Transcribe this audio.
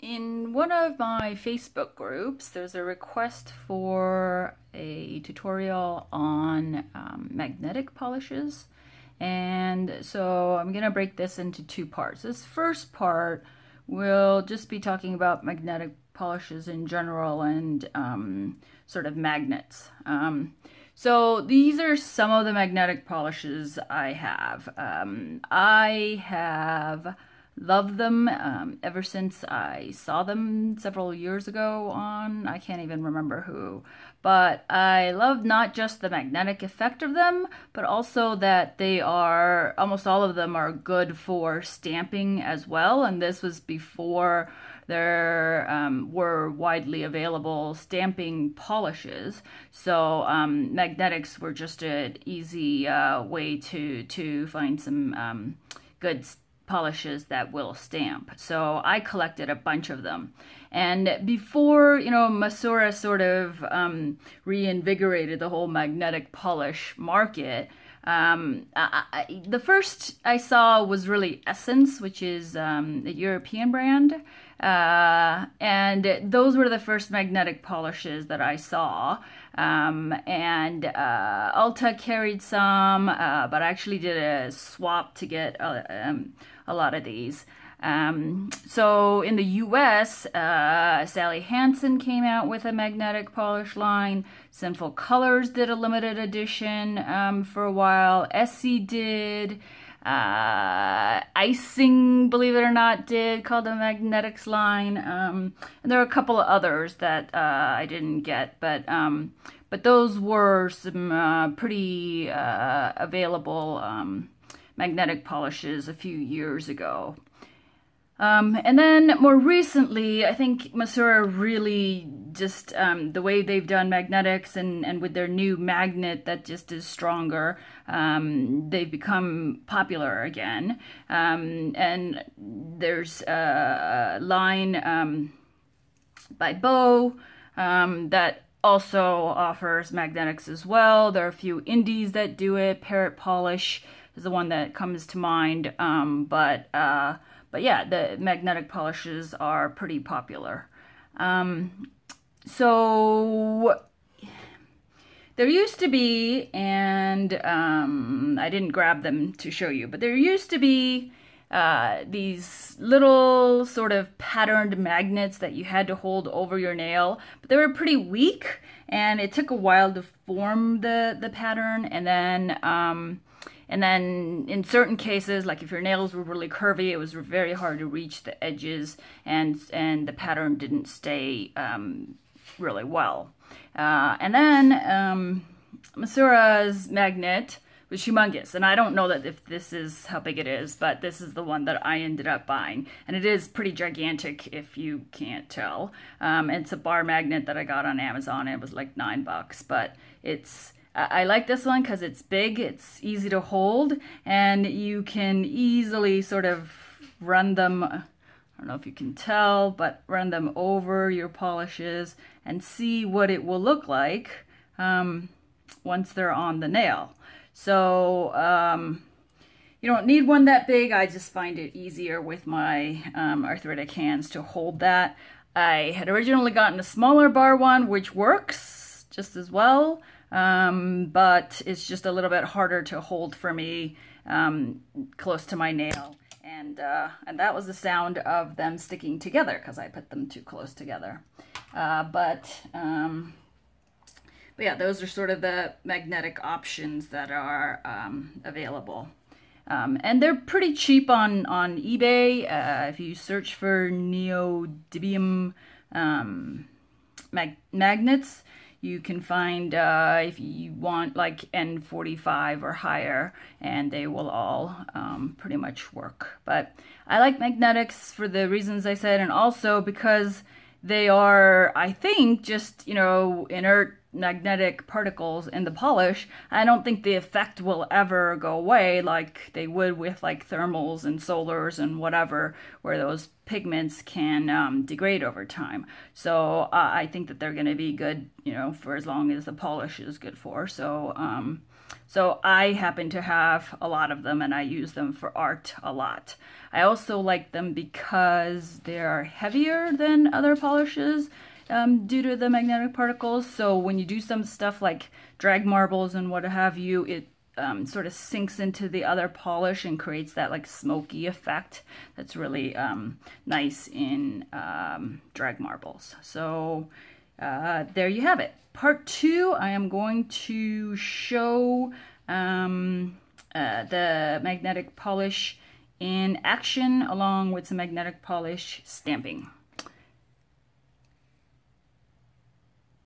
In one of my Facebook groups, there's a request for a tutorial on magnetic polishes. And so I'm going to break this into two parts. This first part will just be talking about magnetic polishes in general and sort of magnets. So these are some of the magnetic polishes I have. I have loved them ever since I saw them several years ago on, I can't even remember who. But I love not just the magnetic effect of them, but also that they are, almost all of them are good for stamping as well. And this was before there were widely available stamping polishes. So magnetics were just an easy way to find some good polishes that will stamp. So I collected a bunch of them. And before, Masura sort of reinvigorated the whole magnetic polish market, the first I saw was really Essence, which is a European brand. And those were the first magnetic polishes that I saw. And Ulta carried some, but I actually did a swap to get a lot of these. So in the US, Sally Hansen came out with a magnetic polish line. Sinful Colors did a limited edition for a while. Essie did. Icing, believe it or not, did, called the Magnetics line. And there are a couple of others that I didn't get, but those were some pretty available magnetic polishes a few years ago. And then more recently, I think Masura really just, the way they've done magnetics and with their new magnet that just is stronger, they've become popular again. And there's a line by Bow that also offers magnetics as well. There are a few indies that do it. Parrot Polish is the one that comes to mind. But yeah, the magnetic polishes are pretty popular. So there used to be, and I didn't grab them to show you, but there used to be these little sort of patterned magnets that you had to hold over your nail, but they were pretty weak, and it took a while to form the pattern, and then in certain cases, like if your nails were really curvy, it was very hard to reach the edges, and the pattern didn't stay really well. And then Masura's magnet was humongous, and I don't know that if this is how big it is, but this is the one that I ended up buying, and it is pretty gigantic if you can't tell. It's a bar magnet that I got on Amazon. It was like $9, but I like this one because it's big, it's easy to hold, and you can easily sort of run them, I don't know if you can tell, but run them over your polishes and see what it will look like once they're on the nail. So you don't need one that big. I just find it easier with my arthritic hands to hold that. I had originally gotten a smaller bar one, which works just as well. But it's just a little bit harder to hold for me close to my nail. And that was the sound of them sticking together because I put them too close together. But yeah, those are sort of the magnetic options that are available. And they're pretty cheap on eBay. If you search for neodymium magnets, you can find, if you want like N45 or higher, and they will all pretty much work. But I like magnetics for the reasons I said, and also because they are, I think, just, inert magnetic particles in the polish. I don't think the effect will ever go away like they would with like thermals and solars and whatever, where those pigments can degrade over time. So I think that they're going to be good, for as long as the polish is good for. So So I happen to have a lot of them and I use them for art a lot. I also like them because they're heavier than other polishes due to the magnetic particles. So when you do some stuff like drag marbles and what have you, it sort of sinks into the other polish and creates that like smoky effect that's really nice in drag marbles. So there you have it. Part 2, I am going to show the magnetic polish in action along with some magnetic polish stamping.